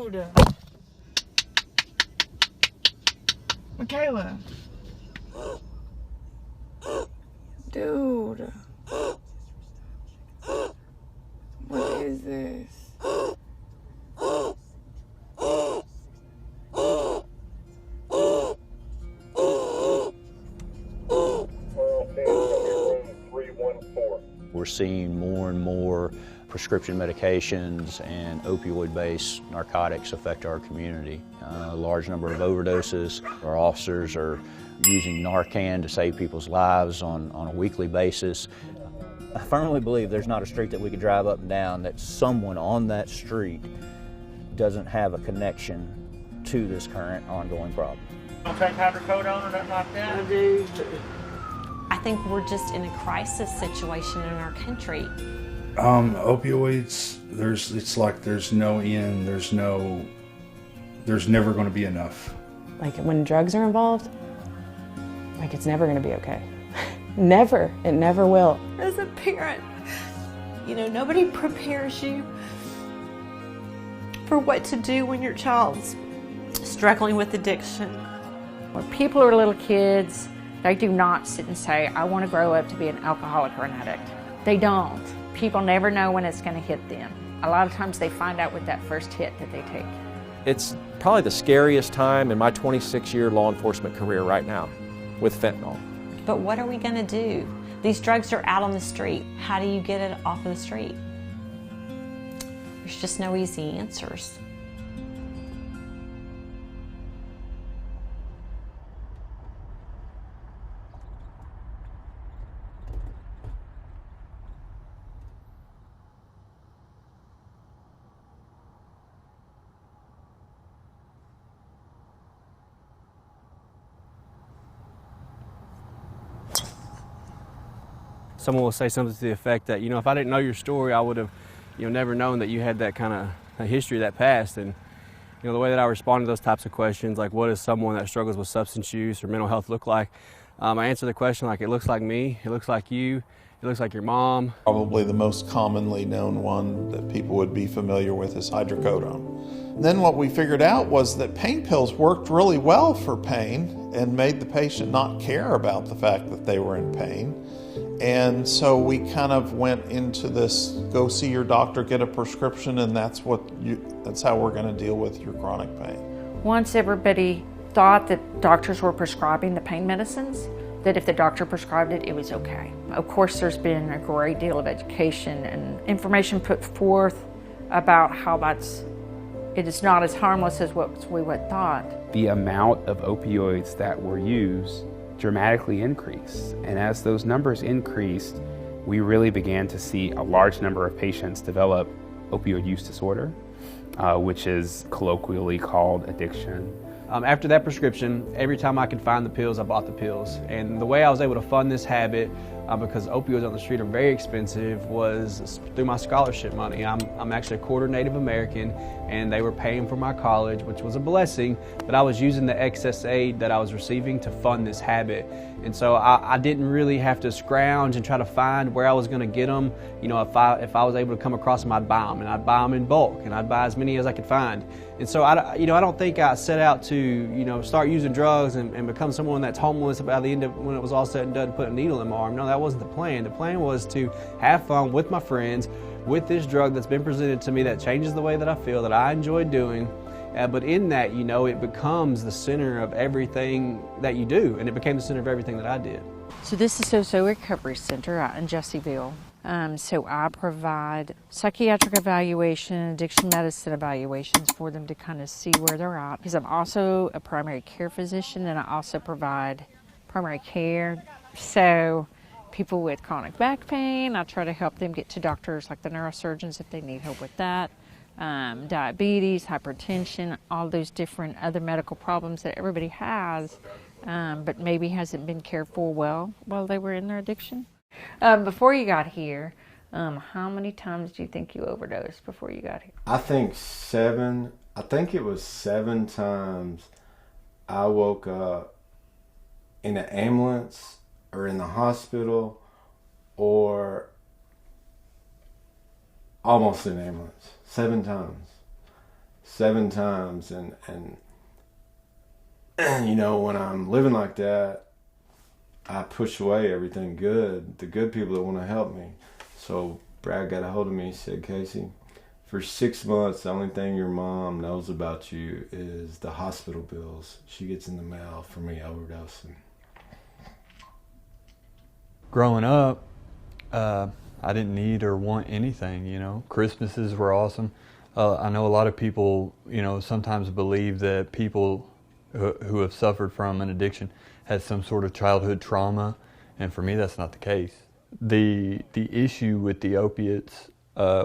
Dude. Michaela. Dude. What is this? We're seeing more and more prescription medications and opioid-based narcotics affect our community. A large number of overdoses. Our officers are using Narcan to save people's lives on a weekly basis. I firmly believe there's not a street that we could drive up and down that someone on that street doesn't have a connection to this current ongoing problem. Don't take hydrocodone or nothing like that? I do. I think we're just in a crisis situation in our country. Opioids, it's like there's no end, there's never going to be enough. Like when drugs are involved, like it's never going to be okay. Never, it never will. As a parent, nobody prepares you for what to do when your child's struggling with addiction. When people are little kids, they do not sit and say, I want to grow up to be an alcoholic or an addict. They don't. People never know when it's going to hit them. A lot of times they find out with that first hit that they take. It's probably the scariest time in my 26-year law enforcement career right now with fentanyl. But what are we going to do? These drugs are out on the street. How do you get it off of the street? There's just no easy answers. Someone will say something to the effect that, if I didn't know your story, I would have, never known that you had that kind of a history, that past. And, the way that I respond to those types of questions, like what does someone that struggles with substance use or mental health look like? I answer the question like, it looks like me, it looks like you, it looks like your mom. Probably the most commonly known one that people would be familiar with is hydrocodone. Then what we figured out was that pain pills worked really well for pain and made the patient not care about the fact that they were in pain. And so we kind of went into this, go see your doctor, get a prescription, and that's how we're going to deal with your chronic pain. Once everybody thought that doctors were prescribing the pain medicines, that if the doctor prescribed it, it was okay. Of course, there's been a great deal of education and information put forth about how it is not as harmless as what we would thought. The amount of opioids that were used dramatically increased, and as those numbers increased, we really began to see a large number of patients develop opioid use disorder, which is colloquially called addiction. After that prescription, every time I could find the pills, I bought the pills. And the way I was able to fund this habit, because opioids on the street are very expensive, was through my scholarship money. I'm actually a quarter Native American, and they were paying for my college, which was a blessing, but I was using the excess aid that I was receiving to fund this habit. And so I didn't really have to scrounge and try to find where I was going to get them. If I was able to come across them, I'd buy them, and I'd buy them in bulk, and I'd buy as many as I could find. And so I don't think I set out to start using drugs and become someone that's homeless by the end of when it was all said and done, put a needle in my arm. No, that wasn't the plan. The plan was to have fun with my friends with this drug that's been presented to me that changes the way that I feel, that I enjoy doing. But in that, it becomes the center of everything that you do, and it became the center of everything that I did. So this is So Recovery Center out in Jessieville. So I provide psychiatric evaluation, addiction medicine evaluations for them to kind of see where they're at. Because I'm also a primary care physician, and I also provide primary care. So people with chronic back pain, I try to help them get to doctors like the neurosurgeons if they need help with that. Diabetes, hypertension, all those different other medical problems that everybody has, but maybe hasn't been cared for well while they were in their addiction. Before you got here, how many times do you think you overdosed before you got here? I think 7. I think it was 7 times I woke up in an ambulance or in the hospital or almost in an ambulance. 7 times. 7 times. And you know, when I'm living like that, I push away everything good, the good people that want to help me. So Brad got a hold of me. He said, Casey, for 6 months, the only thing your mom knows about you is the hospital bills she gets in the mail for me overdosing. Growing up, I didn't need or want anything, you know. Christmases were awesome. I know a lot of people, you know, sometimes believe that people who have suffered from an addiction has some sort of childhood trauma, and for me that's not the case. The issue with the opiates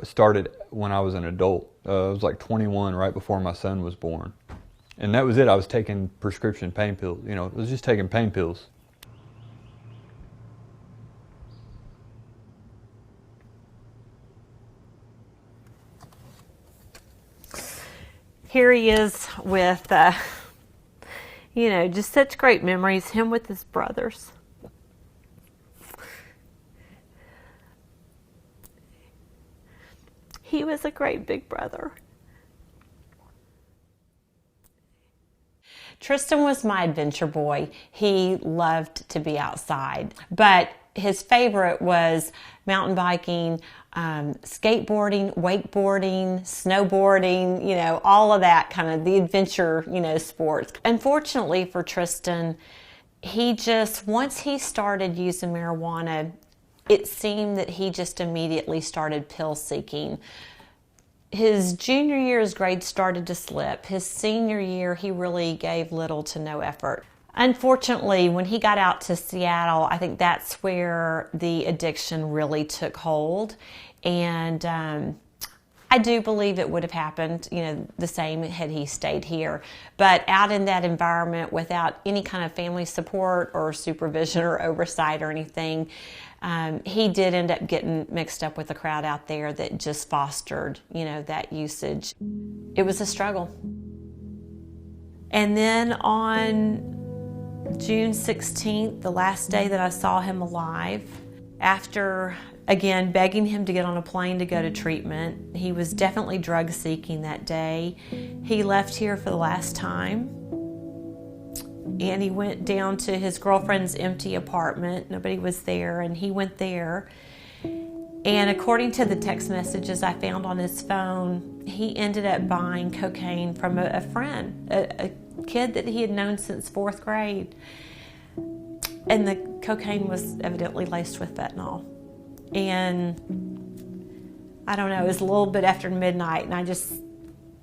started when I was an adult. I was like 21, right before my son was born. And that was it. I was taking prescription pain pills. You know, I was just taking pain pills. Here he is with, you know, just such great memories, him with his brothers. He was a great big brother. Tristan was my adventure boy. He loved to be outside, but his favorite was mountain biking, skateboarding, wakeboarding, snowboarding, you know, all of that kind of the adventure, you know, sports. Unfortunately for Tristan, once he started using marijuana, it seemed that he just immediately started pill seeking. His junior year, his grades started to slip. His senior year, he really gave little to no effort. Unfortunately, when he got out to Seattle, I think that's where the addiction really took hold. And I do believe it would have happened, you know, the same had he stayed here. But out in that environment without any kind of family support or supervision or oversight or anything, he did end up getting mixed up with a crowd out there that just fostered, you know, that usage. It was a struggle. And then on June 16th, the last day that I saw him alive, after, again, begging him to get on a plane to go to treatment, he was definitely drug seeking that day. He left here for the last time, and he went down to his girlfriend's empty apartment. Nobody was there, and he went there. And according to the text messages I found on his phone, he ended up buying cocaine from a friend, a kid that he had known since 4th grade. And the cocaine was evidently laced with fentanyl. And I don't know, it was a little bit after midnight, and I just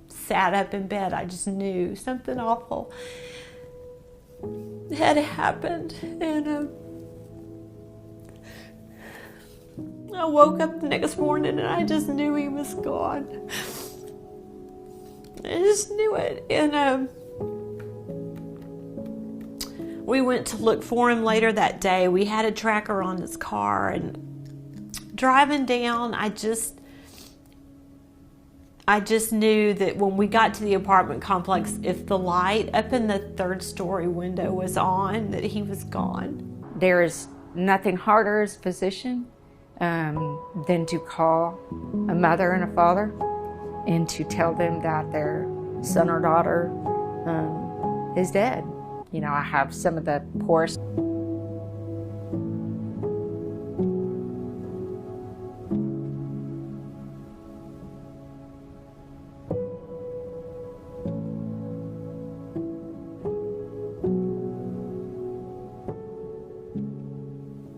sat up in bed. I just knew something awful had happened. And I woke up the next morning and I just knew he was gone. I just knew it. And we went to look for him later that day. We had a tracker on his car, and driving down, I just knew that when we got to the apartment complex, if the light up in the 3rd story window was on, that he was gone. There is nothing harder as a physician than to call a mother and a father and to tell them that their son or daughter is dead. You know, I have some of the poorest.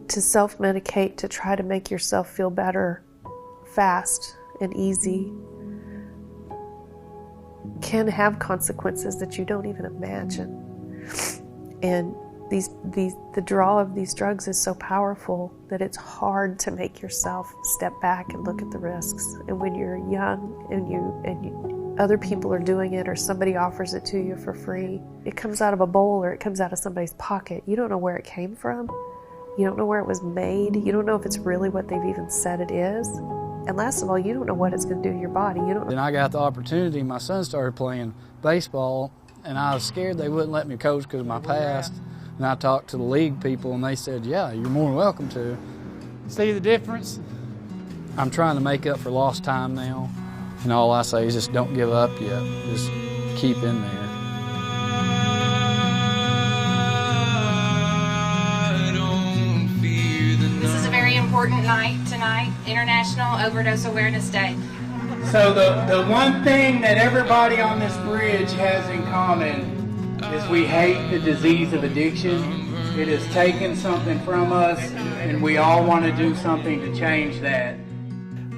To self-medicate to try to make yourself feel better fast and easy can have consequences that you don't even imagine. And the draw of these drugs is so powerful that it's hard to make yourself step back and look at the risks. And when you're young and other people are doing it, or somebody offers it to you for free, it comes out of a bowl or it comes out of somebody's pocket. You don't know where it came from. You don't know where it was made. You don't know if it's really what they've even said it is. And last of all, you don't know what it's going to do to your body. You don't. Then I got the opportunity. My son started playing baseball, and I was scared they wouldn't let me coach because of my past. And I talked to the league people, and they said, yeah, you're more than welcome to. See the difference? I'm trying to make up for lost time now. And all I say is just don't give up yet. Just keep in there. This is a very important night tonight, International Overdose Awareness Day. So the one thing that everybody on this bridge has in common is we hate the disease of addiction. It has taken something from us, and we all want to do something to change that.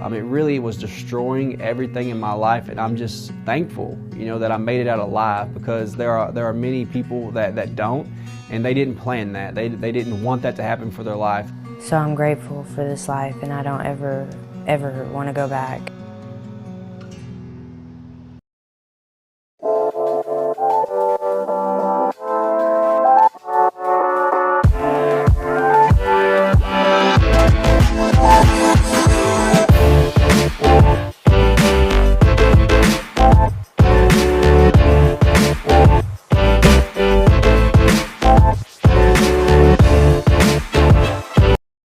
It really was destroying everything in my life, and I'm just thankful, that I made it out alive, because there are many people that don't, and they didn't plan that. They didn't want that to happen for their life. So I'm grateful for this life, and I don't ever want to go back.